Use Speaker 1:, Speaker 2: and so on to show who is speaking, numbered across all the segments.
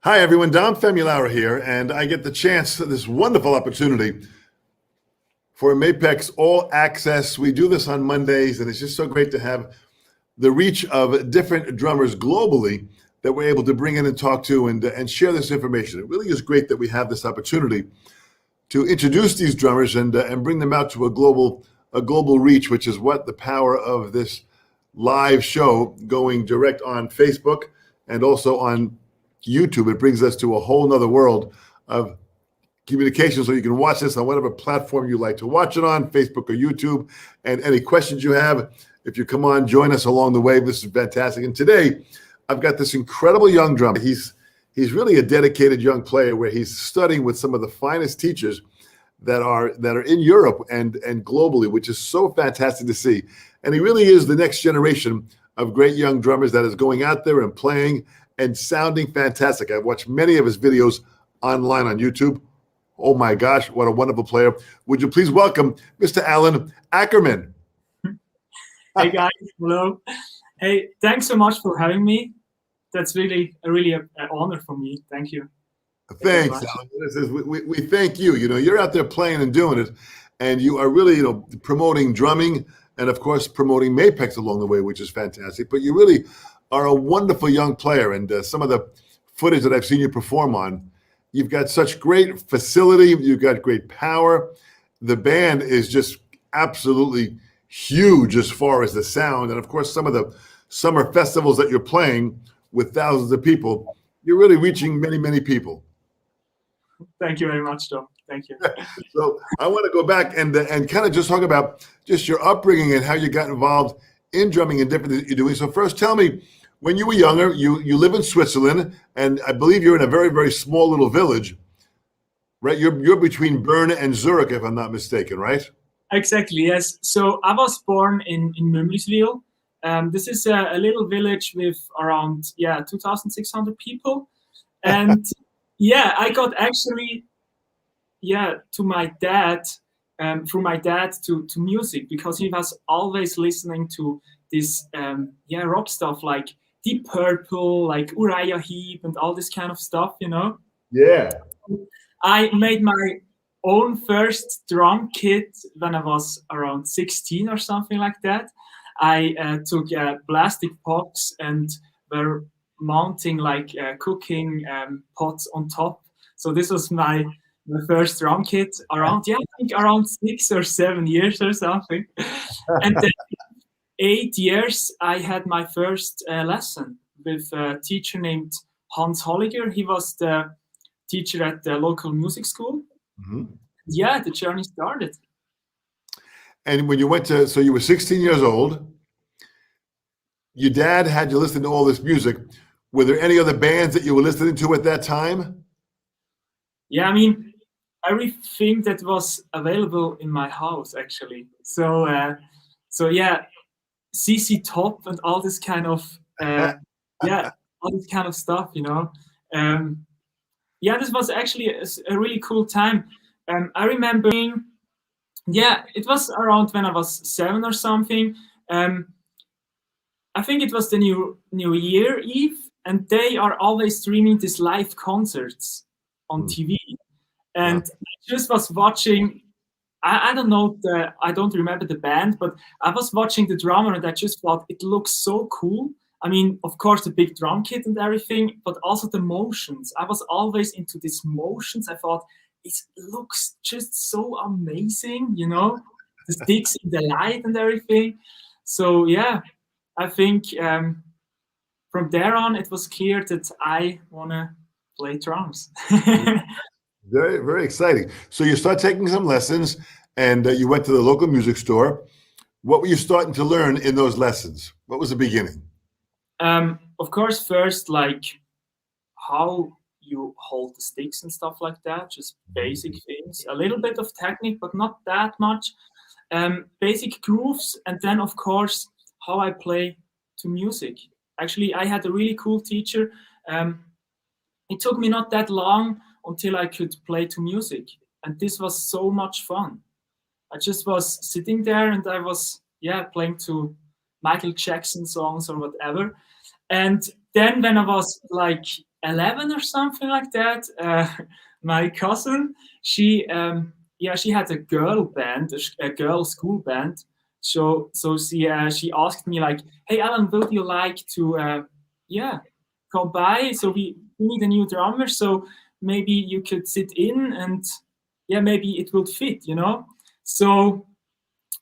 Speaker 1: Hi, everyone. Dom Famularo here, and I get the chance, this wonderful opportunity for Mapex All Access. We do this on Mondays, and it's just so great to have the reach of different drummers globally that we're able to bring in and talk to and share this information. It really is great that we have this opportunity to introduce these drummers and bring them out to a global reach, which is what the power of this live show going direct on Facebook and also on YouTube. It brings us to a whole nother world of communication. So you can watch this on whatever platform you like to watch it on, Facebook or YouTube. And any questions you have, if you come on, join us along the way. This is fantastic. And today, I've got this incredible young drummer. He's really a dedicated young player where he's studying with some of the finest teachers that are in Europe and globally, which is so fantastic to see. And he really is the next generation of great young drummers that is going out there and playing and sounding fantastic. I've watched many of his videos online on YouTube. Oh my gosh, what a wonderful player. Would you please welcome Mr. Alain Ackermann?
Speaker 2: Hey guys, hello. Hey, thanks so much for having me. That's really an honor for me. Thank you.
Speaker 1: Thanks, Alain. We thank you. You're out there playing and doing it, and you are really, promoting drumming and of course promoting Mapex along the way, which is fantastic. But you really are a wonderful young player, and some of the footage that I've seen you perform on, you've got such great facility, you've got great power. The band is just absolutely huge as far as the sound, and of course some of the summer festivals that you're playing with thousands of people, you're really reaching many, many people.
Speaker 2: Thank you very much, Tom. Thank you.
Speaker 1: So I want to go back and kind of just talk about just your upbringing and how you got involved in drumming and different things that you're doing. So first, tell me, when you were younger, you live in Switzerland, and I believe you're in a very, very small little village, right? You're between Bern and Zurich, if I'm not mistaken, right?
Speaker 2: Exactly, yes. So I was born in Mümliswil. This is a little village with around 2,600 people, and I got actually to my dad, through my dad to music, because he was always listening to this rock stuff like Deep Purple, like Uriah Heep and all this kind of stuff,
Speaker 1: Yeah.
Speaker 2: I made my own first drum kit when I was around 16 or something like that. I took plastic pots and were mounting like cooking pots on top. So this was my first drum kit around, I think around 6 or 7 years or something. And then 8 years, I had my first lesson with a teacher named Hans Holliger. He was the teacher at the local music school.
Speaker 1: Mm-hmm.
Speaker 2: Yeah, the journey started.
Speaker 1: And when you so you were 16 years old, your dad had you listen to all this music. Were there any other bands that you were listening to at that time?
Speaker 2: Yeah, I mean, everything that was available in my house, actually. So CC Top and all this kind of all this kind of stuff, this was actually a really cool time. I remember, it was around when I was 7 or something. I think it was the New Year Eve, and they are always streaming these live concerts on TV. And I just was watching. I don't know I don't remember the band, but I was watching the drummer and I just thought it looks so cool. I mean, of course, the big drum kit and everything, but also the motions. I was always into these motions. I thought it looks just so amazing, the sticks in the light and everything. So I think from there on, it was clear that I want to play drums.
Speaker 1: Very, very exciting. So you start taking some lessons, and you went to the local music store. What were you starting to learn in those lessons? What was the beginning?
Speaker 2: Of course, first, like how you hold the sticks and stuff like that, just basic things. A little bit of technique, but not that much. Basic grooves, and then, of course, how I play to music. Actually, I had a really cool teacher. It took me not that long until I could play to music. And this was so much fun. I just was sitting there and I was, playing to Michael Jackson songs or whatever. And then when I was like 11 or something like that. My cousin, she she had a girl band, a girl school band. So she asked me like, "Hey Alan, would you like to come by? So we need a new drummer. So maybe you could sit in and maybe it would fit, you know." So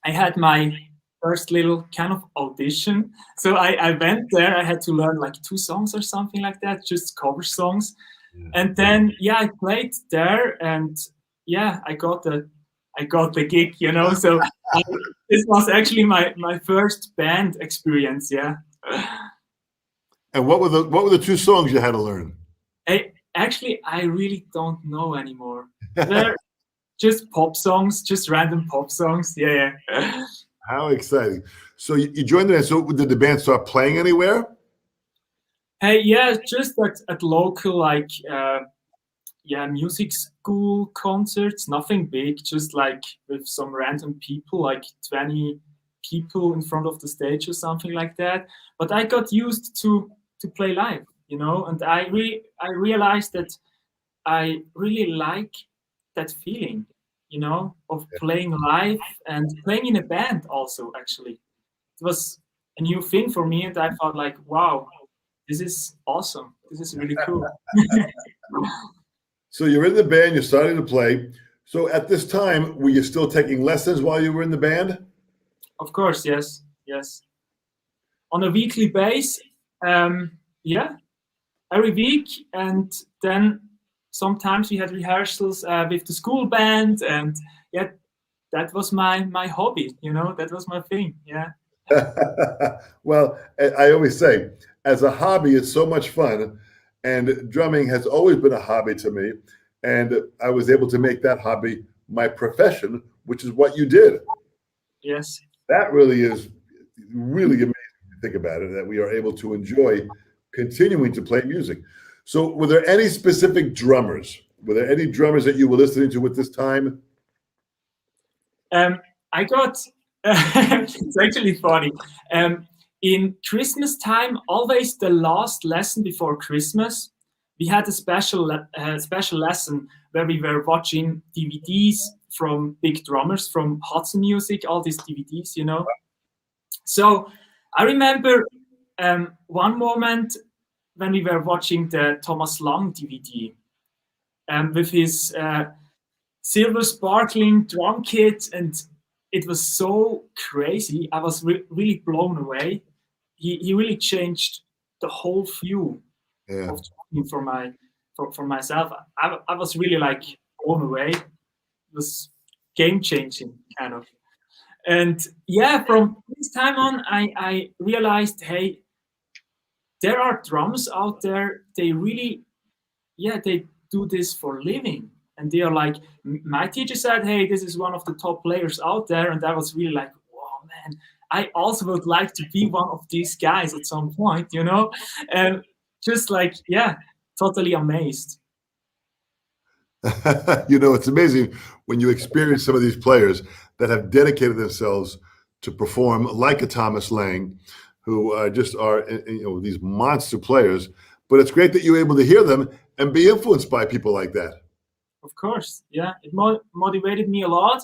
Speaker 2: I had my first little kind of audition. So I went there. I had to learn like 2 songs or something like that, just cover songs. And then I played there, and I got the gig, you know. So this was actually my first band experience. Yeah.
Speaker 1: And what were the 2 songs you had to learn?
Speaker 2: I really don't know anymore. They're just pop songs, just random pop songs. Yeah.
Speaker 1: How exciting! So you joined the band. So did the band start playing anywhere?
Speaker 2: Hey, yeah, just at local like music school concerts. Nothing big, just like with some random people, like 20 people in front of the stage or something like that. But I got used to play live, you know, and I realized that I really like that feeling, you know, of playing live and playing in a band also, actually. It was a new thing for me, and I thought like, wow, this is awesome. This is really cool.
Speaker 1: So you're in the band. You're starting to play. So at this time, were you still taking lessons while you were in the band?
Speaker 2: Of course, yes. On a weekly base, yeah, every week, and then sometimes we had rehearsals with the school band, and that was my hobby, you know, that was my thing. Yeah.
Speaker 1: Well, I always say, as a hobby, it's so much fun, and drumming has always been a hobby to me. And I was able to make that hobby my profession, which is what you did.
Speaker 2: Yes.
Speaker 1: That really is really amazing to think about it, that we are able to enjoy continuing to play music. So, were there any specific drummers? Were there any drummers that you were listening to at this time?
Speaker 2: I got it's actually funny. In Christmas time, always the last lesson before Christmas, we had a special lesson where we were watching DVDs from big drummers from Hudson Music, all these DVDs, you know. So I remember one moment when we were watching the Thomas Lang DVD with his silver sparkling drum kit, and it was so crazy. I was really blown away. He really changed the whole view of drumming for myself. I was really like blown away. It was game changing kind of. And from this time on, I realized, hey, there are drums out there. They really, they do this for living. And they are like, my teacher said, hey, this is one of the top players out there. And I was really like, wow, man, I also would like to be one of these guys at some point, you know? And just like, totally amazed.
Speaker 1: You know, it's amazing when you experience some of these players that have dedicated themselves to perform like a Thomas Lang, who just are, you know, these monster players. But it's great that you're able to hear them and be influenced by people like that.
Speaker 2: Of course, yeah, it motivated me a lot.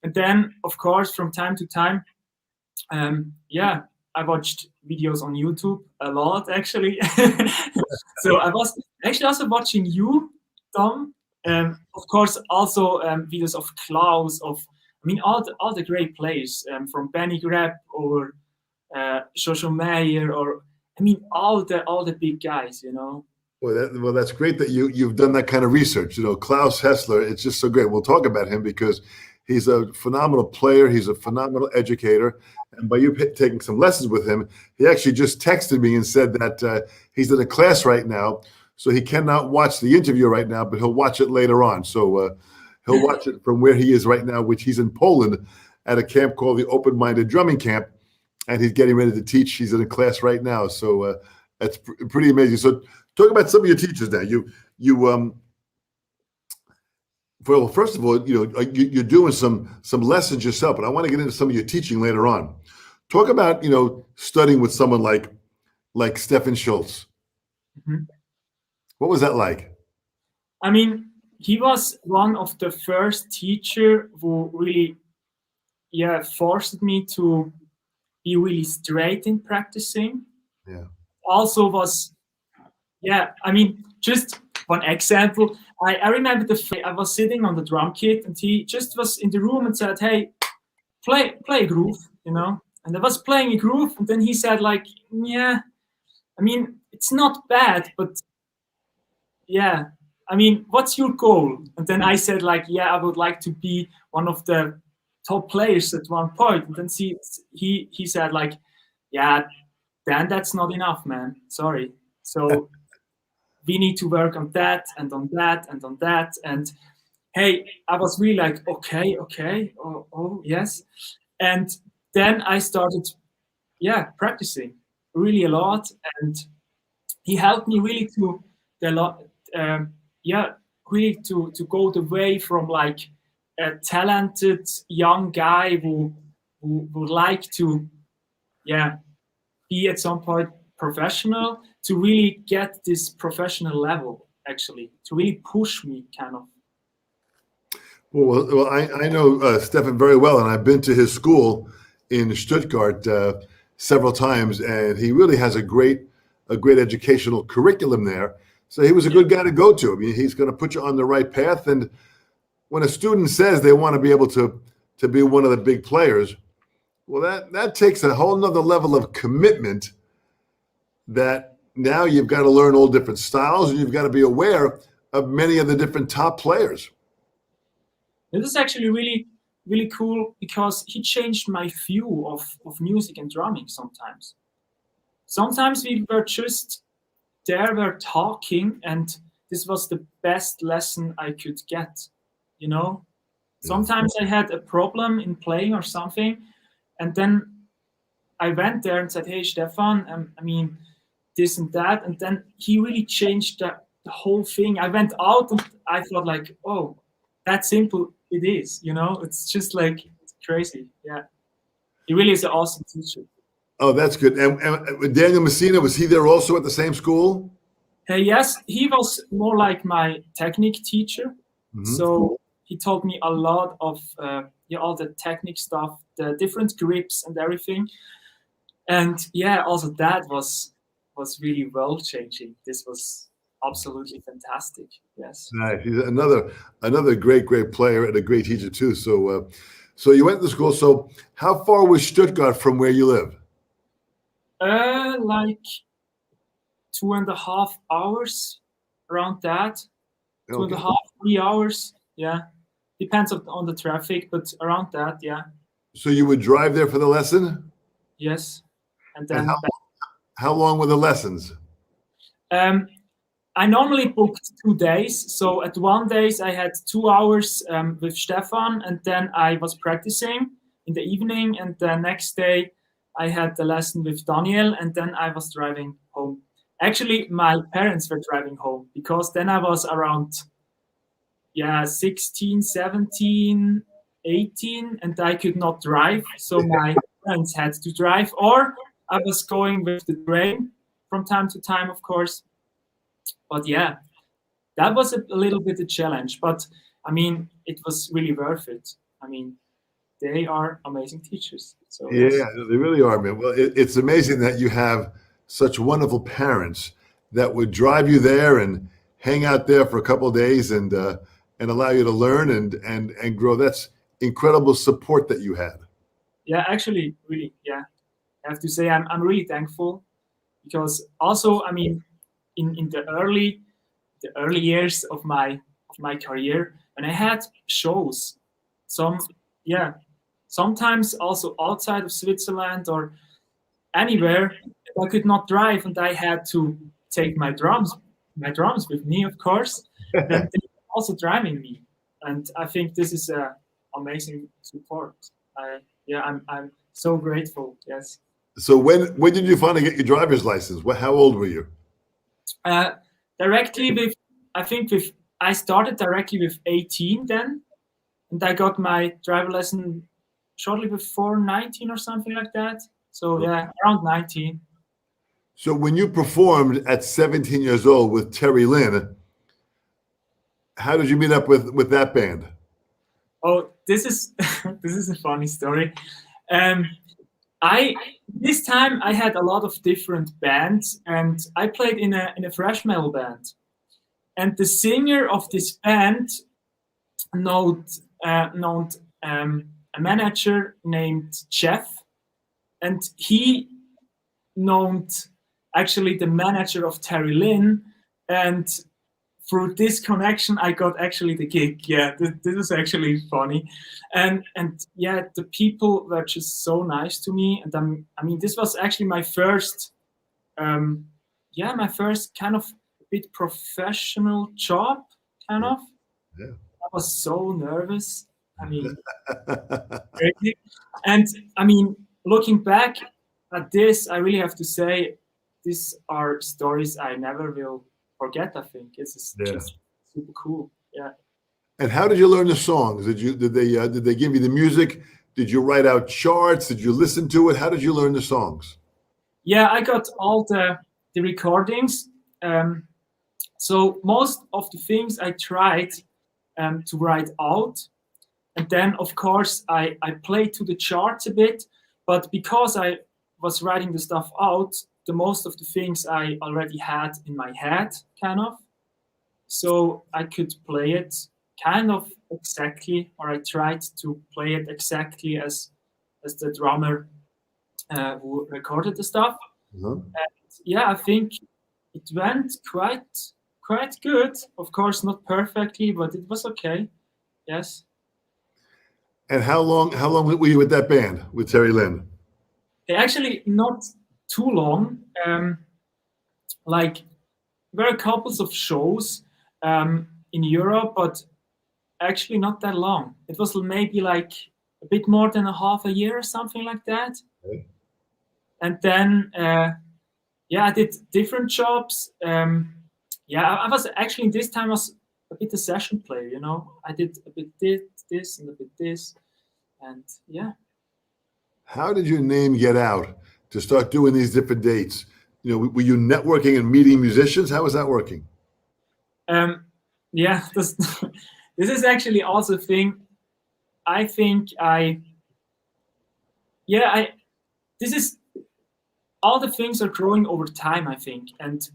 Speaker 2: And then, of course, from time to time, I watched videos on YouTube a lot, actually. So I was actually also watching you, Tom. Of course, also videos of Klaus, all the great players from Benny Grapp or Jojo Meyer, or all the big guys, you know.
Speaker 1: Well, that's great that you've done that kind of research. You know, Klaus Hessler, it's just so great. We'll talk about him because he's a phenomenal player. He's a phenomenal educator. And by you taking some lessons with him, he actually just texted me and said that he's in a class right now, so he cannot watch the interview right now, but he'll watch it later on. So he'll watch it from where he is right now, which he's in Poland at a camp called the Open-Minded Drumming Camp, and he's getting ready to teach. He's in a class right now, so that's pretty amazing. So talk about some of your teachers now. Well, first of all, you know, you're doing some lessons yourself, but I want to get into some of your teaching later on. Talk about, you know, studying with someone like Stefan Schultz.
Speaker 2: Mm-hmm.
Speaker 1: What was that like?
Speaker 2: I mean, he was one of the first teacher who really, yeah, forced me to be really straight in practicing.
Speaker 1: Yeah.
Speaker 2: Also was, yeah, I mean, just one example. I remember I was sitting on the drum kit and he just was in the room and said, hey, play a groove, you know? And I was playing a groove and then he said like, yeah, I mean, it's not bad, but yeah, I mean, what's your goal? And then I said like, yeah, I would like to be one of the top players at one point. And then he said like, yeah, then that's not enough, man. Sorry. So we need to work on that and on that and on that. And hey, I was really like, okay, oh yes. And then I started, yeah, practicing really a lot. And he helped me really to the lot, yeah, really to go the way from like a talented young guy who would like to, yeah, be at some point professional to really get this professional level actually to really push me kind of.
Speaker 1: I know Stefan very well, and I've been to his school in Stuttgart several times, and he really has a great educational curriculum there. So he was a good guy to go to. I mean, he's going to put you on the right path. And when a student says they want to be able to be one of the big players, well, that takes a whole nother level of commitment that now you've got to learn all different styles and you've got to be aware of many of the different top players.
Speaker 2: It was actually really cool because he changed my view of music and drumming sometimes. Sometimes we were just there, were talking, and this was the best lesson I could get, you know? Sometimes I had a problem in playing or something, and then I went there and said, hey, Stefan, I mean, this and that. And then he really changed the whole thing. I went out and I thought like, oh, that simple it is, you know? It's just like, it's crazy. Yeah. He really is an awesome teacher.
Speaker 1: Oh, that's good. And Daniel Messina, was he there also at the same school?
Speaker 2: Hey, yes, he was more like my technique teacher.
Speaker 1: Mm-hmm.
Speaker 2: So he taught me a lot of yeah, all the technique stuff, the different grips and everything. And yeah, also that was really world changing. This was absolutely fantastic. Yes.
Speaker 1: Nice. He's another great player and a great teacher too. So you went to school. So how far was Stuttgart from where you live?
Speaker 2: Like 2.5 hours, around that. Two and a
Speaker 1: Okay.
Speaker 2: half, 3 hours. Yeah, depends on the traffic, but around that. Yeah.
Speaker 1: So you would drive there for the lesson?
Speaker 2: Yes, and
Speaker 1: And
Speaker 2: then
Speaker 1: how long were the lessons?
Speaker 2: I normally booked 2 days. So at one days I had 2 hours with Stefan, and then I was practicing in the evening. And the next day I had the lesson with Daniel, and then I was driving home. Actually, my parents were driving home because then I was around, yeah, 16, 17, 18, and I could not drive. So my parents had to drive, or I was going with the train from time to time, of course. But yeah, that was a little bit a challenge, but I mean, it was really worth it. I mean, they are amazing teachers. So
Speaker 1: Yeah,
Speaker 2: yes.
Speaker 1: they really are, man. Well, it's amazing that you have such wonderful parents that would drive you there and hang out there for a couple of days and allow you to learn and grow. That's incredible support that you had.
Speaker 2: Yeah, actually, really, yeah. I have to say I'm really thankful because also, I mean, in the early years of my career, when I had shows, some, yeah, sometimes also outside of Switzerland or anywhere, I could not drive and I had to take my drums with me, of course. Then they were also driving me, and I think this is a amazing support. Yeah, I'm so grateful. Yes.
Speaker 1: So when did you finally get your driver's license? How old were you?
Speaker 2: Uh, directly with, I think with, I started directly with 18 then, and I got my driver lesson shortly before 19 or something like that. So yeah, around 19.
Speaker 1: So when you performed at 17 years old with Terry Lynn, how did you meet up with that band?
Speaker 2: Oh, this is this is a funny story. Um, I this time I had a lot of different bands, and I played in a thrash metal band. And the singer of this band known a manager named Jeff, and he known actually the manager of Terry Lynn, and through this connection I got actually the gig. Yeah, this is actually funny, and yeah, the people were just so nice to me, and I mean, this was actually my first, my first kind of bit professional job, kind of.
Speaker 1: Yeah.
Speaker 2: I was so nervous. I mean, crazy. And I mean, looking back at this, I really have to say these are stories I never will forget. I think it's just super cool. Yeah.
Speaker 1: And how did you learn the songs? Did they give you the music? Did you write out charts? Did you listen to it? How did you learn the songs?
Speaker 2: Yeah, I got all the recordings. So most of the things I tried to write out. And then, of course, I played to the charts a bit. But because I was writing the stuff out, the most of the things I already had in my head, kind of. So I could play it kind of exactly, or I tried to play it exactly as the drummer who recorded the stuff.
Speaker 1: Uh-huh.
Speaker 2: And yeah, I think it went quite good. Of course, not perfectly, but it was okay. Yes.
Speaker 1: And how long were you with that band with Terry Lynn?
Speaker 2: Actually, not too long. Like, there are couples of shows in Europe, but actually not that long. It was maybe like a bit more than a half a year or something like that.
Speaker 1: Okay.
Speaker 2: And then, I did different jobs. I was actually this time was a bit a session player. You know, I did a bit this and a bit this, and yeah.
Speaker 1: How did your name get out to start doing these different dates? You know, were you networking and meeting musicians? How was that working?
Speaker 2: This this is actually also a thing. I think this is all the things are growing over time, I think. And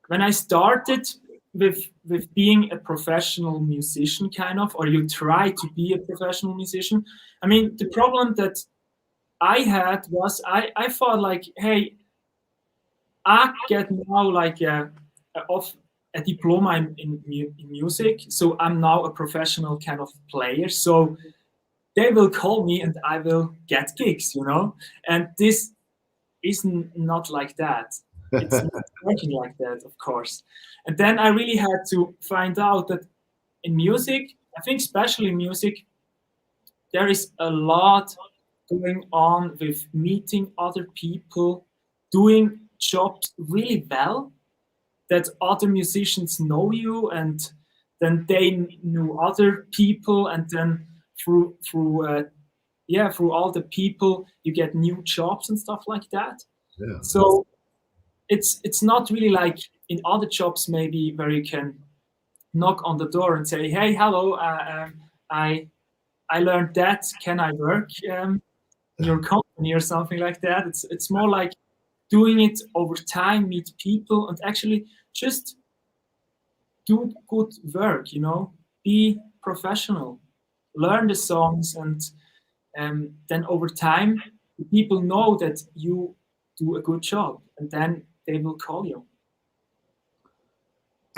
Speaker 2: when I started with being a professional musician, kind of, or you try to be a professional musician, I mean, the problem that I had was I thought like, hey, I get now like a diploma in music, so I'm now a professional kind of player. So they will call me and I will get gigs, you know. And this is not like that. It's not working like that, of course. And then I really had to find out that in music, I think especially in music, there is a lot going on with meeting other people, doing jobs really well, that other musicians know you, and then they knew other people, and then through all the people you get new jobs and stuff like that.
Speaker 1: Yeah.
Speaker 2: So it's not really like in other jobs maybe where you can knock on the door and say, hey, hello, I learned that, can I work in your company or something like that. It's more like doing it over time, meet people, and actually just do good work, you know, be professional, learn the songs, and then over time people know that you do a good job, and then they will call you.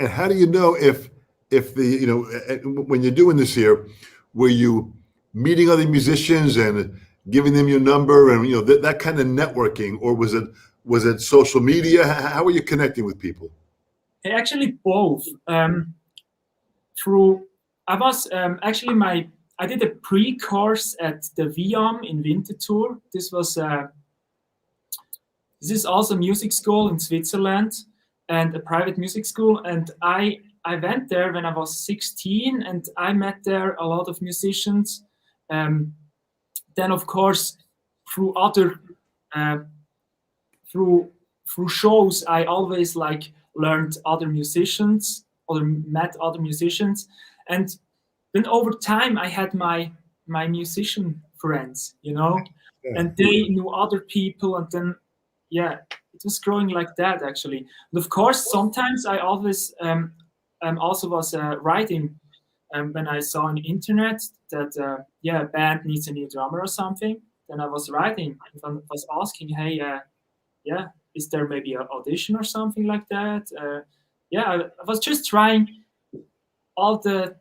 Speaker 1: And how do you know if when you're doing this here, were you meeting other musicians and giving them your number and that kind of networking, or was it social media? How are you connecting with people?
Speaker 2: Actually, both. Through I was actually I did a pre-course at the VIAM in Winterthur. This is also music school in Switzerland, and a private music school. And I went there when I was 16, and I met there a lot of musicians. Then, of course, through through shows, I always like learned other musicians or met other musicians, and then over time I had my musician friends,
Speaker 1: Yeah.
Speaker 2: and they knew other people, and then yeah, it was growing like that actually. And of course, sometimes I always also was writing when I saw on the internet that yeah, a band needs a new drummer or something. Then I was writing, I was asking, hey, yeah, is there maybe an audition or something like that? Yeah, I was just trying all the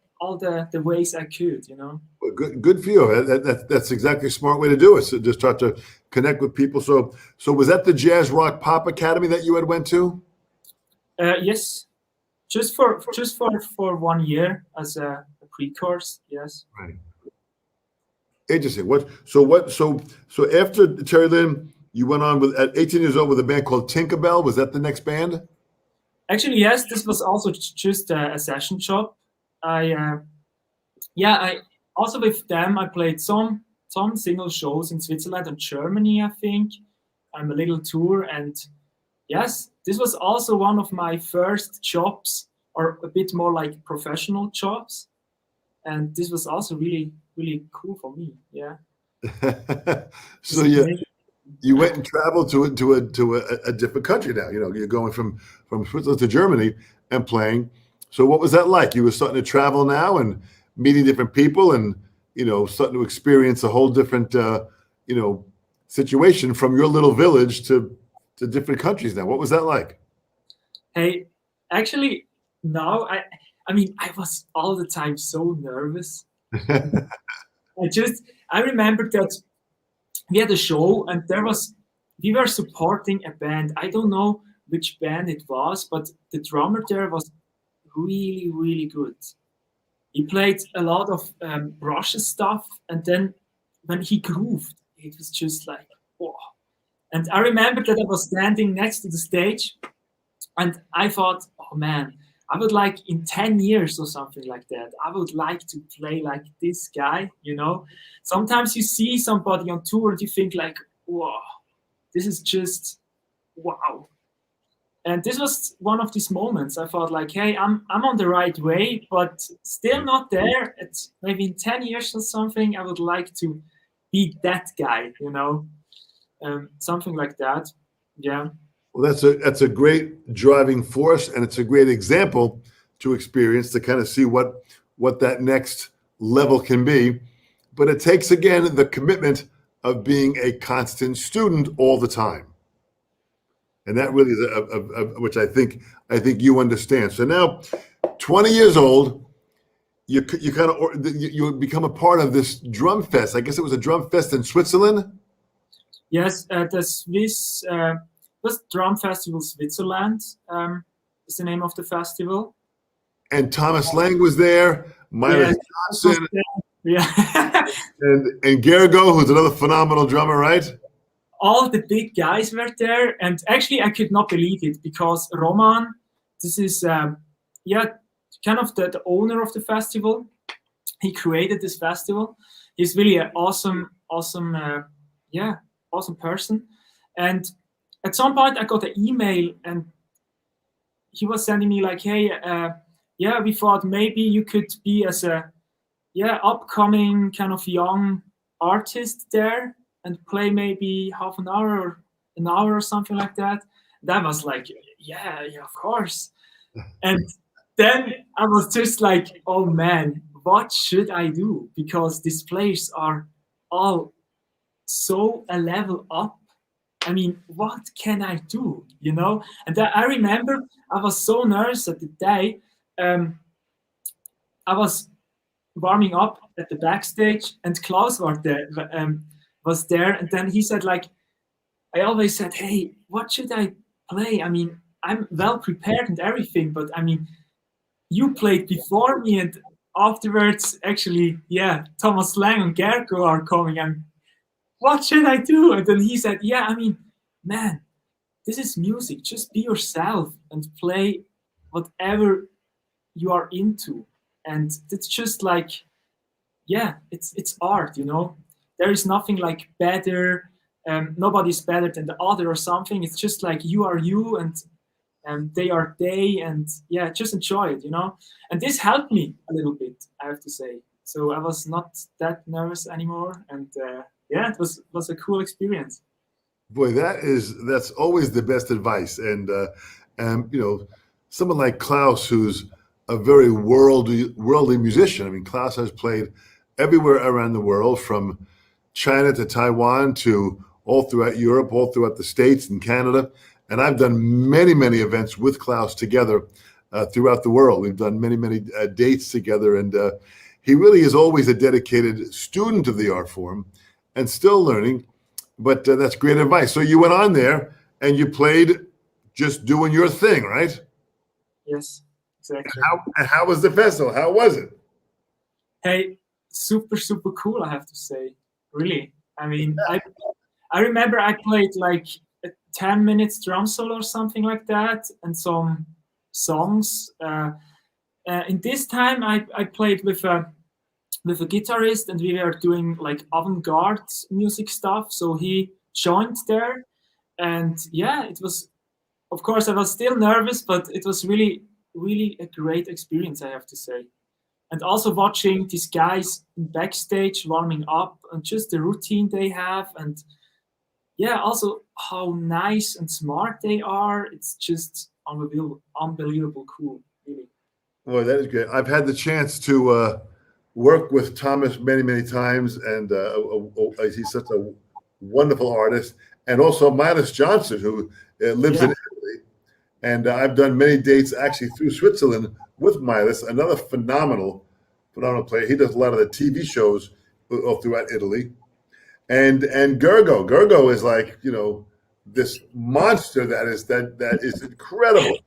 Speaker 2: ways I could,
Speaker 1: Well, good for you. That's exactly a smart way to do it. So just try to connect with people. So was that the Jazz Rock Pop Academy that you had went to?
Speaker 2: Yes, just for 1 year as a pre-course. Yes.
Speaker 1: Right. Interesting. So after Terry Lynn, you went on with at 18 years old with a band called Tinkerbell. Was that the next band?
Speaker 2: Actually, yes, this was also just a session job. I also with them I played some single shows in Switzerland and Germany, I think. I'm a little tour, and yes, this was also one of my first jobs, or a bit more like professional jobs, and this was also really really cool for me. Yeah.
Speaker 1: So you went and traveled to a different country now. You're going from Switzerland to Germany and playing. So what was that like? You were starting to travel now and meeting different people and starting to experience a whole different situation from your little village to different countries now. What was that like?
Speaker 2: Hey, actually, now I mean I was all the time so nervous. I remember that we had a show, and we were supporting a band. I don't know which band it was, but the drummer there was really really good. He played a lot of Russian stuff, and then when he grooved, it was just like, oh. And I remember that I was standing next to the stage, and I thought, oh man, I would like in 10 years or something like that, I would like to play like this guy. Sometimes you see somebody on tour and you think like, wow, this is just wow. And this was one of these moments. I thought like, hey, I'm on the right way, but still not there. It's maybe in 10 years or something, I would like to be that guy. Something like that. Yeah.
Speaker 1: Well, that's a great driving force, and it's a great example to experience to kind of see what that next level can be. But it takes again the commitment of being a constant student all the time, and that really is which I think you understand. So now, 20 years old, you kind of you become a part of this drum fest. I guess it was a drum fest in Switzerland.
Speaker 2: Yes, the Swiss was Drum Festival Switzerland is the name of the festival.
Speaker 1: And Thomas Lang was there, Myron Johnson,
Speaker 2: yeah,
Speaker 1: and Gergo, who's another phenomenal drummer, right?
Speaker 2: all the big guys were there, and actually I could not believe it because Roman, this is yeah, kind of the owner of the festival. He created this festival. He's really an awesome awesome person. And at some point I got an email, and he was sending me like, hey, yeah, we thought maybe you could be as a upcoming kind of young artist there and play maybe half an hour or an hour or something like that. That was like, yeah, of course. And then I was just like, oh man, what should I do? Because these players are all so a level up. I mean, what can I do? And I remember I was so nervous at the day. I was warming up at the backstage, and Klaus was there, and then he said like, I always said, hey, what should I play? I mean, I'm well prepared and everything, but I mean, you played before me, and afterwards, actually, yeah, Thomas Lang and Gergo are coming, and what should I do? And then he said, yeah, I mean, man, this is music. Just be yourself and play whatever you are into. And it's just like, yeah, it's art. There is nothing like better nobody's better than the other or something. It's just like you are you, and they are they, and yeah, just enjoy it, And this helped me a little bit, I have to say. So I was not that nervous anymore, and yeah, it was a cool experience.
Speaker 1: Boy, that's always the best advice. And someone like Klaus, who's a very worldly musician. I mean, Klaus has played everywhere around the world, from China to Taiwan to all throughout Europe, all throughout the States and Canada. And I've done many, many events with Klaus together throughout the world. We've done many, many dates together. And he really is always a dedicated student of the art form and still learning. But that's great advice. So you went on there and you played just doing your thing, right?
Speaker 2: Yes, exactly.
Speaker 1: How was the festival? How was it?
Speaker 2: Hey, super, super cool, I have to say. Really. I mean, I remember I played like a 10 minutes drum solo or something like that, and some songs. In this time, I played with a guitarist, and we were doing like avant-garde music stuff. So he joined there, and yeah, it was. Of course, I was still nervous, but it was really, really a great experience, I have to say. And also watching these guys backstage warming up, and just the routine they have, and yeah, also how nice and smart they are. It's just unbelievable cool, really.
Speaker 1: Boy, that is great. I've had the chance to work with Thomas many, many times, and he's such a wonderful artist. And also Miles Johnson, who lives in Italy. And I've done many dates actually through Switzerland with Miles, another phenomenal player. He does a lot of the TV shows all throughout Italy. And Gergo is like, this monster that is incredible.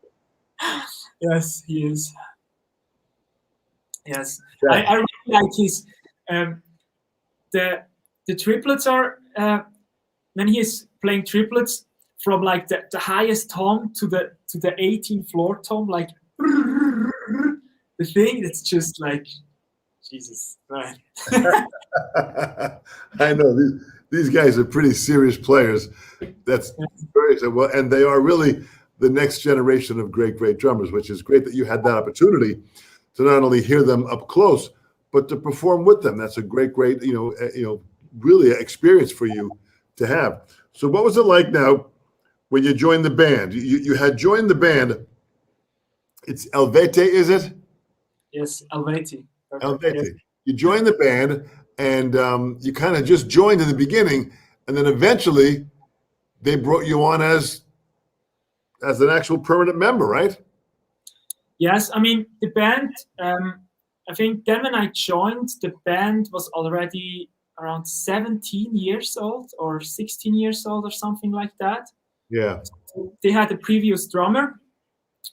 Speaker 2: Yes, he is. Yes,
Speaker 1: Yeah.
Speaker 2: I really like his the triplets are when he is playing triplets from like the highest tone to the 18th floor tone, like the thing. It's just like Jesus, right?
Speaker 1: I know these guys are pretty serious players. That's very well, and they are really the next generation of great drummers, which is great that you had that opportunity to not only hear them up close, but to perform with them. That's a great, really experience for you to have. So what was it like now when you joined the band? You had joined the band. It's Helvete, is it?
Speaker 2: Yes, Helvete.
Speaker 1: Helvete.
Speaker 2: Yes.
Speaker 1: You joined the band, and you kind of just joined in the beginning, and then eventually they brought you on as an actual permanent member, right?
Speaker 2: Yes, I mean the band. I think then when I joined, the band was already around 17 years old or 16 years old or something like that.
Speaker 1: Yeah.
Speaker 2: So they had a previous drummer,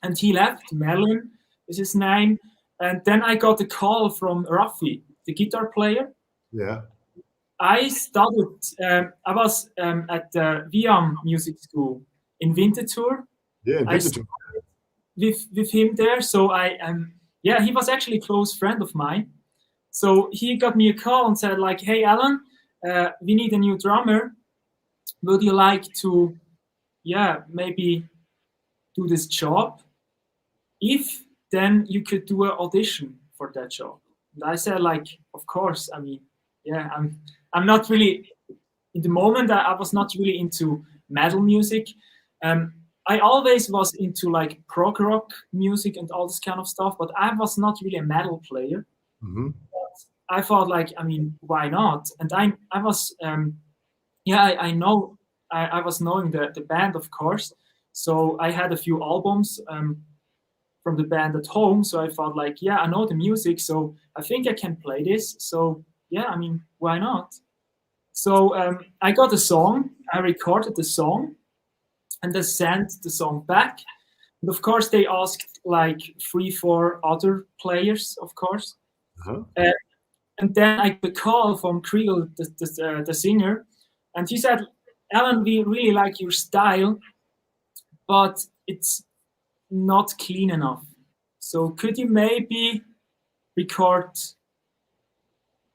Speaker 2: and he left. Merlin is his name. And then I got a call from Rafi, the guitar player.
Speaker 1: Yeah.
Speaker 2: I studied. I was at the Viam Music School in Winterthur.
Speaker 1: Yeah.
Speaker 2: I studied with him there. So he was actually a close friend of mine. So he got me a call and said like, "Hey, Alan, we need a new drummer. Would you like to, maybe do this job? If then you could do an audition for that job." And I said like, "Of course. I mean, yeah, I'm not really in the moment. I was not really into metal music. I always was into like prog rock music and all this kind of stuff, but I was not really a metal player.
Speaker 1: Mm-hmm.
Speaker 2: I thought like, I mean, why not? And I was, I know, I was knowing the band, of course. So I had a few albums from the band at home. So I thought like, yeah, I know the music, so I think I can play this. So yeah, I mean, why not? So I got a song, I recorded the song, and I sent the song back. And of course, they asked like 3-4 other players, of course.
Speaker 1: Uh-huh.
Speaker 2: And then I got a call from Kriegel, the singer, and he said, "Alan, we really like your style, but it's not clean enough. So could you maybe record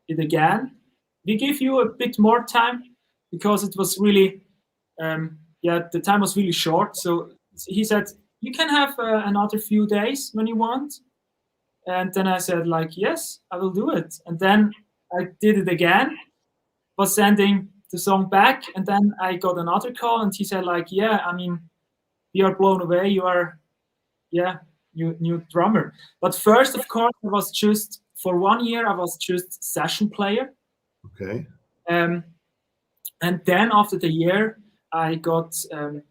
Speaker 2: it again? We give you a bit more time, because it was really, the time was really short. So he said, you can have another few days when you want. And then I said, like, yes, I will do it. And then I did it again, was sending the song back. And then I got another call and he said, like, yeah, I mean, we are blown away. You are, new drummer. But first, of course, I was just, for 1 year, I was just session player.
Speaker 1: Okay.
Speaker 2: And then after the year, I got a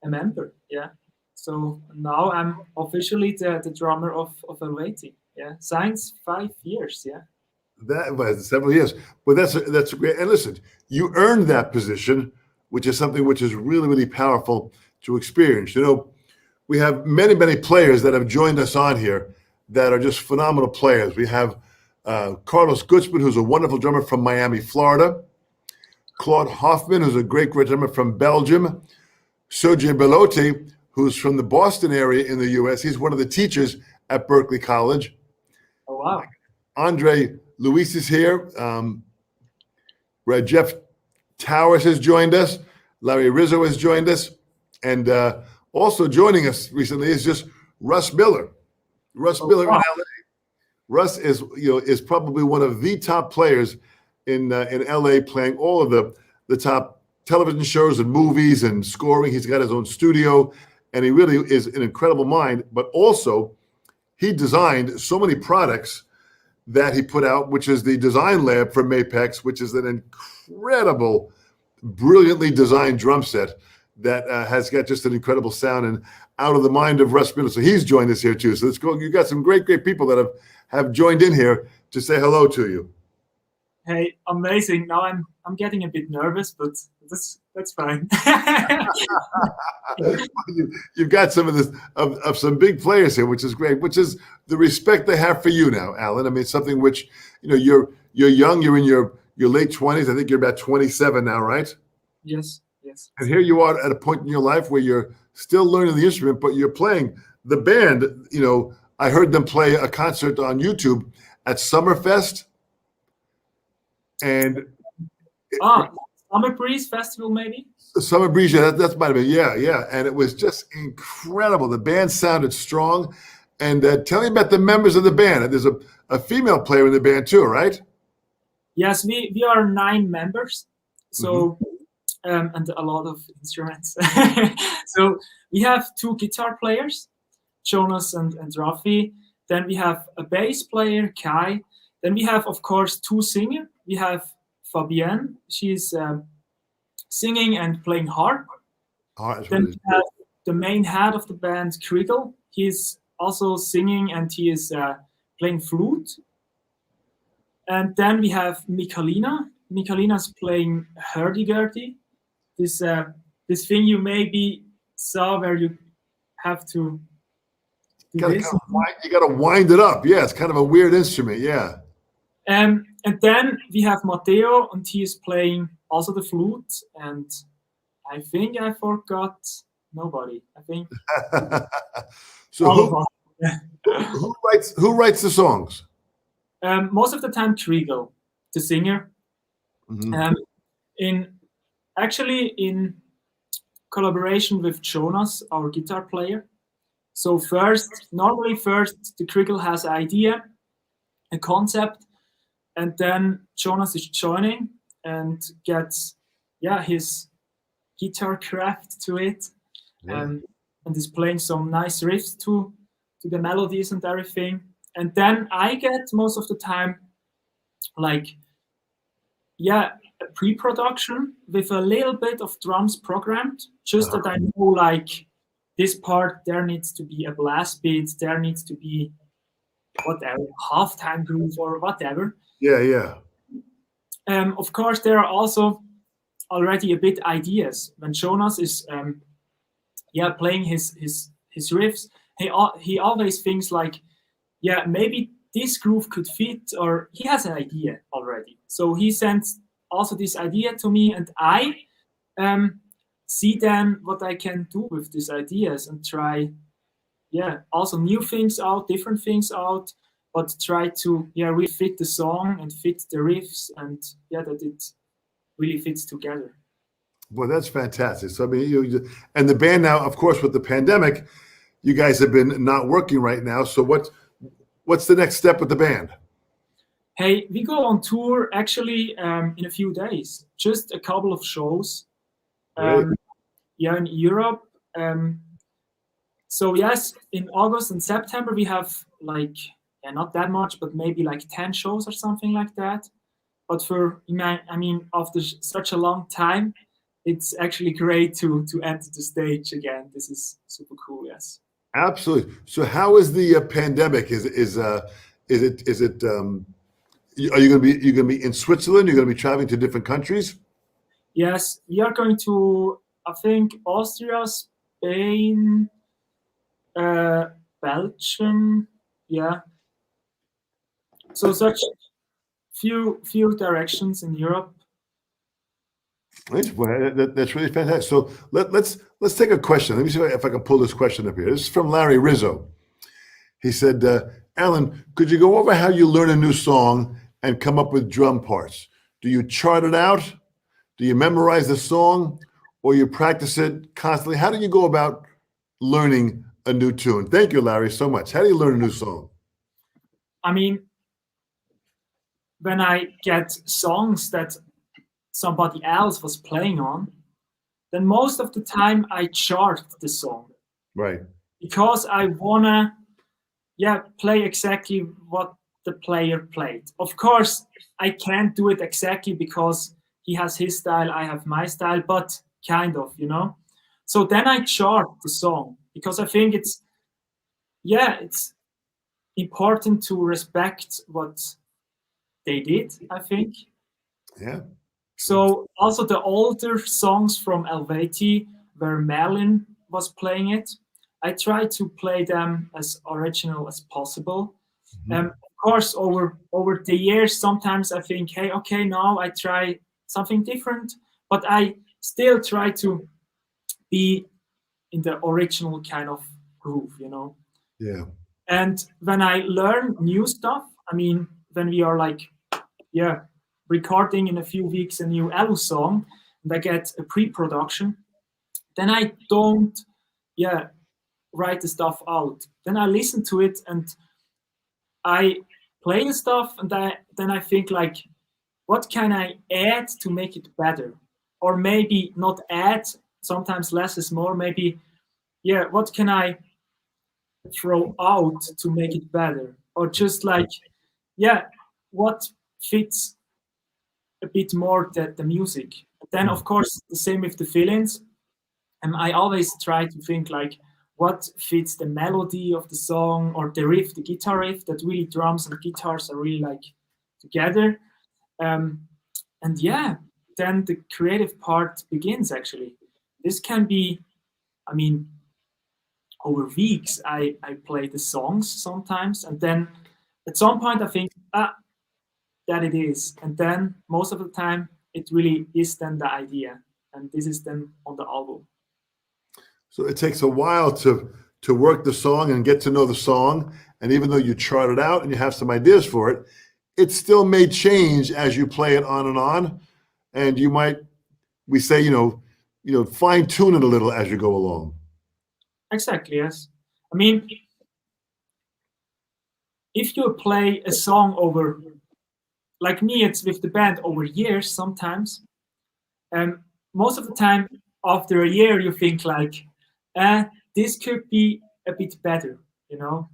Speaker 2: member. Yeah. So now I'm officially the drummer of Helveti. Yeah. Since 5 years. Yeah.
Speaker 1: That was several years, but that's great. And listen, you earned that position, which is something which is really, really powerful to experience. You know, we have many, many players that have joined us on here that are just phenomenal players. We have Carlos Gutzman, who's a wonderful drummer from Miami, Florida. Claude Hoffman, who's a great, great drummer from Belgium. Sergei Bellotti, who's from the Boston area in the U.S. He's one of the teachers at Berkeley College.
Speaker 2: Oh, wow.
Speaker 1: Andre Luis is here. Jeff Towers has joined us. Larry Rizzo has joined us. And also joining us recently is just Russ Miller. Russ Miller in LA. Russ is probably one of the top players in LA, playing all of the top television shows and movies and scoring. He's got his own studio, and he really is an incredible mind. But also, he designed so many products that he put out, which is the design lab for Mapex, which is an incredible, brilliantly designed drum set that has got just an incredible sound and out of the mind of Russ Miller. So he's joined us here too. So let's go. You got some great, great people that have joined in here to say hello to you.
Speaker 2: Hey, amazing. Now I'm getting a bit nervous, but that's fine.
Speaker 1: You've got some of this of some big players here, which is great, which is the respect they have for you now, Alan. I mean, something which, you're young, you're in your late 20s. I think you're about 27 now, right?
Speaker 2: Yes.
Speaker 1: And here you are at a point in your life where you're still learning the instrument, but you're playing the band. I heard them play a concert on YouTube at Summerfest. And
Speaker 2: Summer Breeze Festival, maybe?
Speaker 1: Summer Breeze, yeah, that might have been, yeah. And it was just incredible. The band sounded strong. And tell me about the members of the band. There's a female player in the band too, right?
Speaker 2: Yes, we are 9 members. So, and a lot of instruments. So we have 2 guitar players, Jonas and Rafi. Then we have a bass player, Kai. Then we have, of course, 2 singers. We have Fabienne. She's singing and playing harp. Then we have the main head of the band, Kriegel. He's also singing and he is playing flute. And then we have Michalina. Michalina's playing hurdy-gurdy. This thing you maybe saw where you have to
Speaker 1: you gotta wind it up. Yeah, it's kind of a weird instrument. Yeah.
Speaker 2: And then we have Matteo, and he is playing also the flute. And I think I forgot nobody. I think.
Speaker 1: So who writes the songs?
Speaker 2: Most of the time, Kriegel, the singer. In collaboration with Jonas, our guitar player. So normally first the Kriegel has an idea, a concept, and then Jonas is joining and gets his guitar craft to it, and is playing some nice riffs to the melodies and everything. And then I get most of the time a pre-production with a little bit of drums programmed, just that I know this part there needs to be a blast beat, there needs to be whatever, halftime groove or whatever.
Speaker 1: Yeah.
Speaker 2: Of course, there are also already a bit ideas. When Jonas is playing his riffs, he always thinks maybe this groove could fit, or he has an idea already. So he sends also this idea to me, and I see then what I can do with these ideas and try also new things out, different things out, but try to really fit the song and fit the riffs, and that it really fits together.
Speaker 1: Well, that's fantastic. So I mean, and the band now, of course, with the pandemic, you guys have been not working right now. So what's the next step with the band?
Speaker 2: Hey, we go on tour actually in a few days. Just a couple of shows.
Speaker 1: Really?
Speaker 2: Yeah, in Europe. So yes, in August and September we have like not that much, but maybe like 10 shows or something like that. But I mean, after such a long time, it's actually great to enter the stage again. This is super cool. Yes.
Speaker 1: Absolutely. So how is the pandemic? Are you going to be in Switzerland? You're going to be traveling to different countries?
Speaker 2: Yes, we are going to, I think, Austria, Spain, Belgium. Yeah. So such few directions in Europe.
Speaker 1: Right. Well, that's really fantastic. So let's take a question. Let me see if I can pull this question up here. This is from Larry Rizzo. He said, Alan, could you go over how you learn a new song and come up with drum parts? Do you chart it out? Do you memorize the song, or you practice it constantly? How do you go about learning a new tune? Thank you, Larry, so much. How do you learn a new song?
Speaker 2: I mean, when I get songs that somebody else was playing on, then most of the time I chart the song.
Speaker 1: Right.
Speaker 2: Because I wanna play exactly what the player played. Of course, I can't do it exactly because he has his style, I have my style, but kind of, you know. So then I chart the song because I think it's important to respect what they did, I think.
Speaker 1: Yeah.
Speaker 2: So also the older songs from Helveti where Merlin was playing it, I try to play them as original as possible.
Speaker 1: Mm-hmm.
Speaker 2: Of course, over the years, sometimes I think, hey, okay, now I try something different, but I still try to be in the original kind of groove, you know.
Speaker 1: Yeah.
Speaker 2: And when I learn new stuff, I mean, when we are like, recording in a few weeks a new Elu song, and I get a pre-production, then I don't, write the stuff out. Then I listen to it and I play the stuff, and then I think like, what can I add to make it better? Or maybe not add. Sometimes less is more. Maybe, what can I throw out to make it better? Or just like, what fits a bit more the music. Then, of course, the same with the fill-ins. And I always try to think like, what fits the melody of the song or the riff, the guitar riff, that really drums and guitars are really like together. And then the creative part begins actually. This can be, I mean, over weeks I play the songs sometimes, and then at some point I think, that it is. And then most of the time it really is then the idea. And this is then on the album.
Speaker 1: So it takes a while to work the song and get to know the song. And even though you chart it out and you have some ideas for it, it still may change as you play it on and on. And you might, we say, fine tune it a little as you go along.
Speaker 2: Exactly, yes. I mean, if you play a song over, like me, it's with the band over years sometimes. Most of the time, after a year, you think like, this could be a bit better, you know?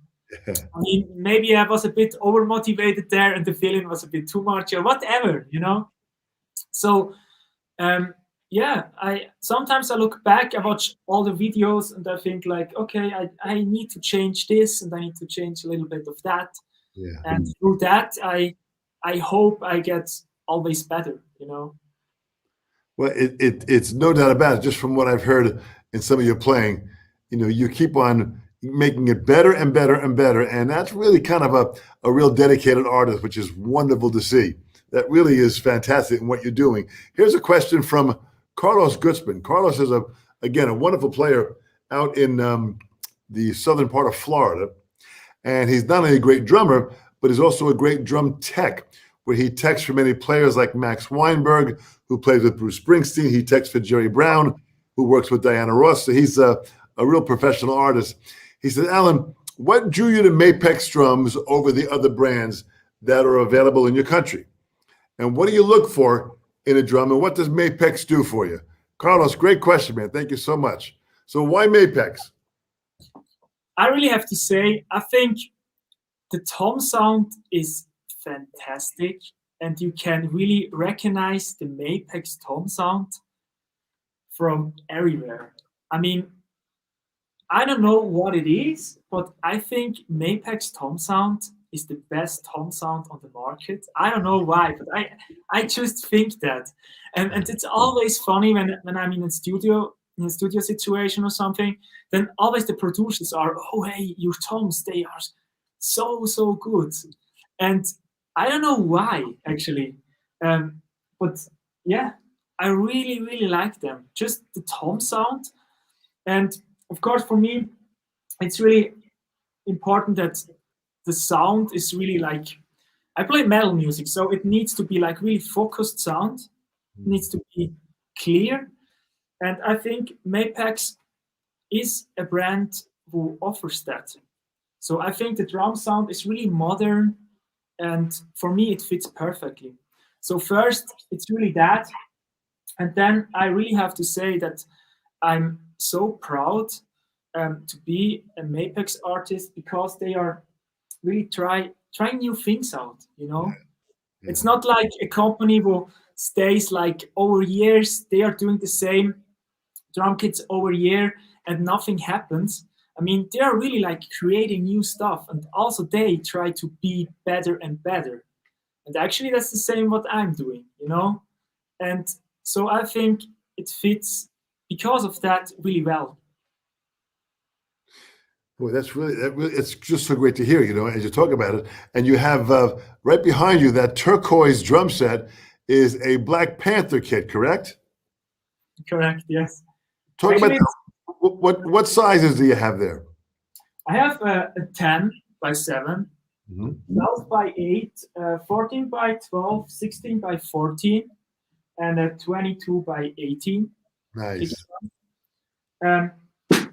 Speaker 1: Yeah.
Speaker 2: I mean, maybe I was a bit over-motivated there and the feeling was a bit too much or whatever, you know? So, sometimes I look back, I watch all the videos and I think like, okay, I need to change this and I need to change a little bit of that.
Speaker 1: Yeah.
Speaker 2: And through that, I hope I get always better, you know?
Speaker 1: Well, it's no doubt about it. Just from what I've heard in some of your playing, you keep on making it better and better and better. And that's really kind of a real dedicated artist, which is wonderful to see. That really is fantastic in what you're doing. Here's a question from Carlos Gutzman. Carlos is, again, a wonderful player out in the southern part of Florida. And he's not only a great drummer, but he's also a great drum tech, where he techs for many players like Max Weinberg, who plays with Bruce Springsteen. He techs for Jerry Brown, who works with Diana Ross. So he's a real professional artist. He said, Alan, what drew you to Maypex drums over the other brands that are available in your country? And what do you look for in a drum, and what does Maypex do for you? Carlos, great question, man. Thank you so much. So why Maypex?
Speaker 2: I really have to say, I think the tom sound is fantastic, and you can really recognize the Maypex tom sound from everywhere. I mean, I don't know what it is, but I think Maypex tom sound is the best tom sound on the market. I don't know why, but I just think that. And it's always funny when I'm in a studio situation or something, then always the producers are, oh hey, your toms, they are so good. And I don't know why actually. But yeah, I really like them. Just the tom sound. And of course, for me, it's really important that the sound is really like, I play metal music, so it needs to be like really focused sound. It needs to be clear. And I think Mapex is a brand who offers that. So I think the drum sound is really modern, and for me, it fits perfectly. So first, it's really that. And then I really have to say that I'm so proud to be a Mapex artist, because they are really trying new things out. Yeah. It's not like a company who stays like over years. They are doing the same drum kits over year and nothing happens. I mean, they are really like creating new stuff, and also they try to be better and better. And actually, that's the same what I'm doing. And so I think it fits because of that really well.
Speaker 1: Boy, that's it's just so great to hear, as you talk about it. And you have right behind you, that turquoise drum set is a Black Panther kit, correct?
Speaker 2: Correct, yes.
Speaker 1: Talk about what sizes do you have there?
Speaker 2: I have a 10 by 7, 12 by 8, 14 by 12, 16 by 14, and a 22 by 18.
Speaker 1: Nice.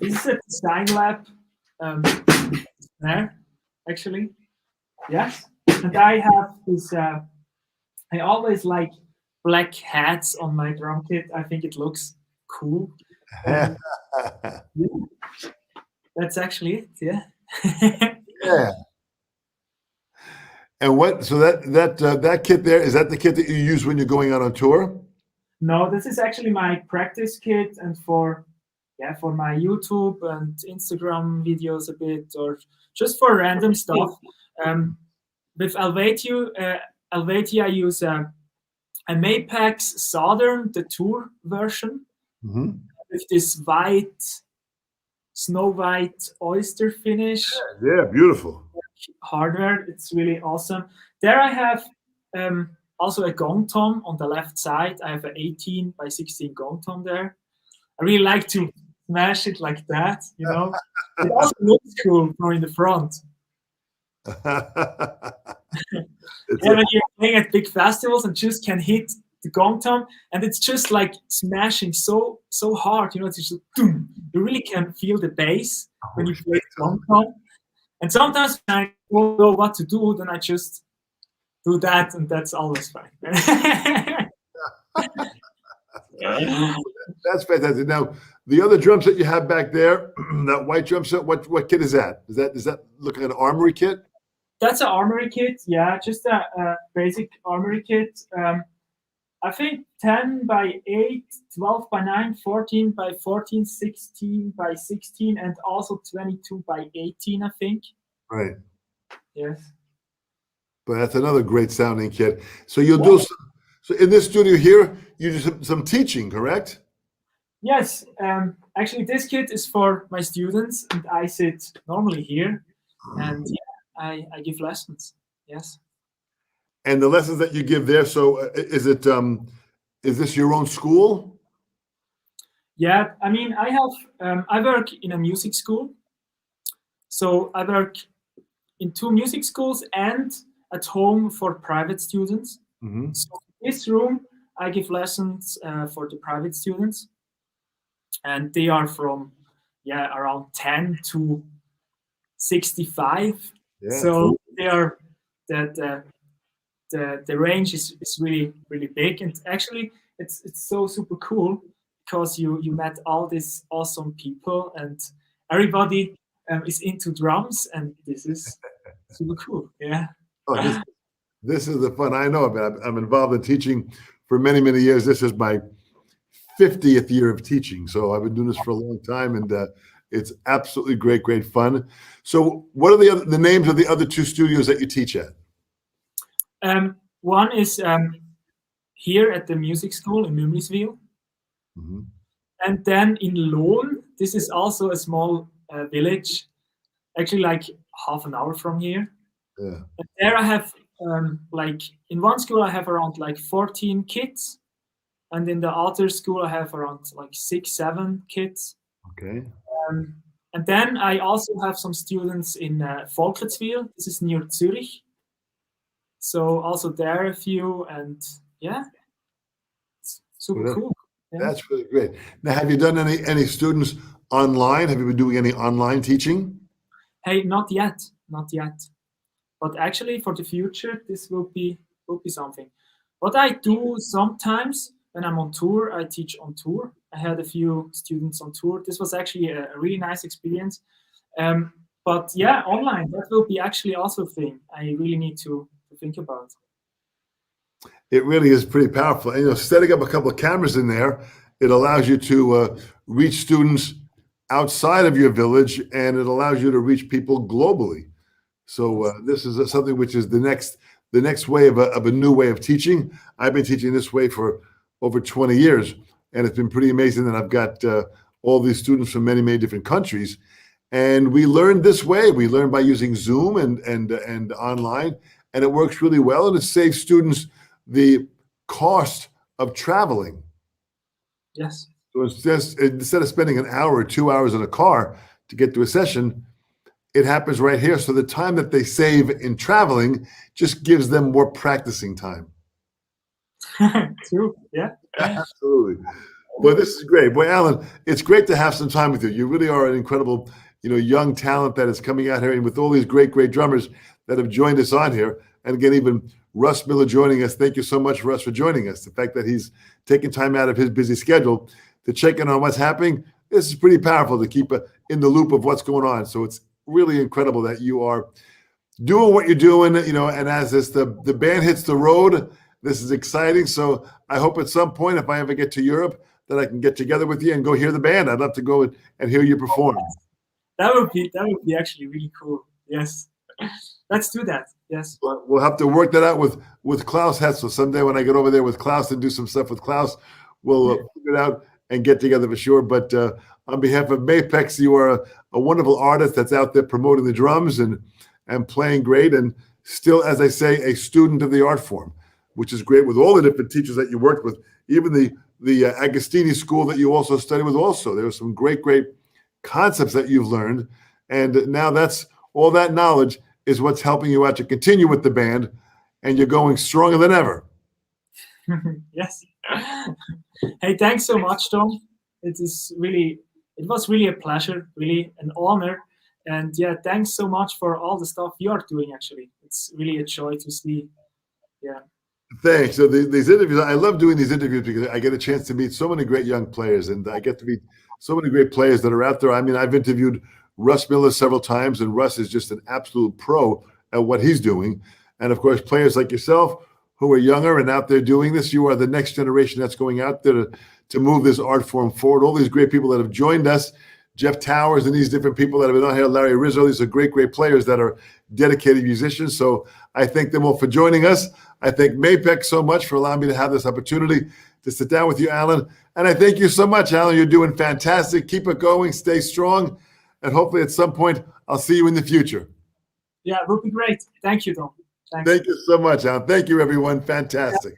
Speaker 2: This is a design lab there, actually. Yes. And I have this, I always like black hats on my drum kit. I think it looks cool. Yeah. That's actually it, yeah.
Speaker 1: Yeah. And so that kit there, is that the kit that you use when you're going out on tour?
Speaker 2: No, this is actually my practice kit, and for my YouTube and Instagram videos a bit, or just for random stuff. With Helvetia, I use a Mapex Southern, the tour version, with this snow white oyster finish.
Speaker 1: Yeah, beautiful.
Speaker 2: Hardware, it's really awesome. There I have also a gong tom on the left side. I have an 18 by 16 gong tom there. I really like to smash it like that, It also looks cool from in the front. When you're playing at big festivals and just can hit the gong tom, and it's just like smashing so hard, it's just boom. You really can feel the bass when you play the gong tom. And sometimes when I don't know what to do, then I just do that, and that's always fine.
Speaker 1: That's fantastic. Now, the other drum set you have back there, that white drum set, what kit is that? Is that looking at an armory kit?
Speaker 2: That's an armory kit, yeah, just a basic armory kit. I think 10 by 8, 12 by 9, 14 by 14, 16 by 16, and also 22 by 18, I think.
Speaker 1: Right.
Speaker 2: Yes.
Speaker 1: But that's another great sounding kit. So you'll do so in this studio here, you do some teaching, correct?
Speaker 2: Yes. Actually, this kit is for my students, and I sit normally here, and I give lessons. Yes.
Speaker 1: And the lessons that you give there, so is this your own school?
Speaker 2: Yeah, I mean, I work in a music school. So I work in 2 music schools, and at home for private students.
Speaker 1: Mm-hmm.
Speaker 2: So in this room, I give lessons for the private students, and they are from around 10 to 65.
Speaker 1: Yeah.
Speaker 2: So they are the range is really really big, and actually it's so super cool because you met all these awesome people, and everybody is into drums, and this is super cool. Yeah.
Speaker 1: Oh, this is the fun. I know about. I'm involved in teaching for many, many years. This is my 50th year of teaching. So I've been doing this for a long time, and it's absolutely great, great fun. So what are the names of the other two studios that you teach at?
Speaker 2: One is here at the music school in Mümliswil.
Speaker 1: Mm-hmm.
Speaker 2: And then in Lohn, this is also a small village, actually like half an hour from here.
Speaker 1: Yeah.
Speaker 2: And there I have like in one school I have around like 14 kids, and in the other school I have around like 6-7 kids.
Speaker 1: Okay.
Speaker 2: And then I also have some students in Volkertswil. This is near Zurich. So also there a few, and yeah, it's super cool. Yeah.
Speaker 1: That's really great. Now, have you done any students online? Have you been doing any online teaching?
Speaker 2: Hey, not yet. But actually, for the future, this will be something. What I do sometimes when I'm on tour, I teach on tour. I had a few students on tour. This was actually a really nice experience. But yeah, online, that will be actually also a thing I really need to think about.
Speaker 1: It really is pretty powerful. And setting up a couple of cameras in there, it allows you to reach students outside of your village, and it allows you to reach people globally. So this is something which is the next way of a new way of teaching. I've been teaching this way for over 20 years, and it's been pretty amazing that I've got all these students from many, many different countries. And we learn this way. We learn by using Zoom and online, and it works really well, and it saves students the cost of traveling.
Speaker 2: Yes.
Speaker 1: So instead of spending an hour or 2 hours in a car to get to a session, it happens right here. So the time that they save in traveling just gives them more practicing time.
Speaker 2: True. Yeah.
Speaker 1: Absolutely. Well, this is great. Boy, Alain, it's great to have some time with you. You really are an incredible, young talent that is coming out here, and with all these great, great drummers that have joined us on here. And again, even Russ Miller joining us. Thank you so much, Russ, for joining us. The fact that he's taking time out of his busy schedule to check in on what's happening, this is pretty powerful to keep in the loop of what's going on. So it's really incredible that you are doing what you're doing, and as the band hits the road, this is exciting. So I hope at some point, if I ever get to Europe, that I can get together with you and go hear the band. I'd love to go and hear you perform.
Speaker 2: That would be actually really cool. Yes. Let's do that. Yes.
Speaker 1: We'll have to work that out with Klaus Hetzel. Someday when I get over there with Klaus and do some stuff with Klaus, we'll figure it out and get together for sure. But on behalf of Maypex, you are a wonderful artist that's out there promoting the drums and playing great, and still, as I say, a student of the art form, which is great with all the different teachers that you worked with, even the Agostini school that you also studied with. Also, there were some great, great concepts that you've learned, and now that's all that knowledge is what's helping you out to continue with the band, and you're going stronger than ever.
Speaker 2: Yes. Hey, thanks so much, Tom. It was really a pleasure, really an honor. And yeah, thanks so much for all the stuff you are doing, actually. It's really a joy to see. Yeah.
Speaker 1: Thanks. So these interviews, I love doing these interviews because I get a chance to meet so many great young players, and I get to meet so many great players that are out there. I mean, I've interviewed Russ Miller several times, and Russ is just an absolute pro at what he's doing. And of course, players like yourself who are younger and out there doing this, you are the next generation that's going out there to move this art form forward. All these great people that have joined us, Jeff Towers and these different people that have been on here, Larry Rizzo, these are great, great players that are dedicated musicians. So I thank them all for joining us. I thank Mapex so much for allowing me to have this opportunity to sit down with you, Alain. And I thank you so much, Alain. You're doing fantastic. Keep it going. Stay strong. And hopefully at some point, I'll see you in the future.
Speaker 2: Yeah, it would be great. Thank you, Tom. Thanks.
Speaker 1: Thank you so much, Alain. Thank you, everyone. Fantastic.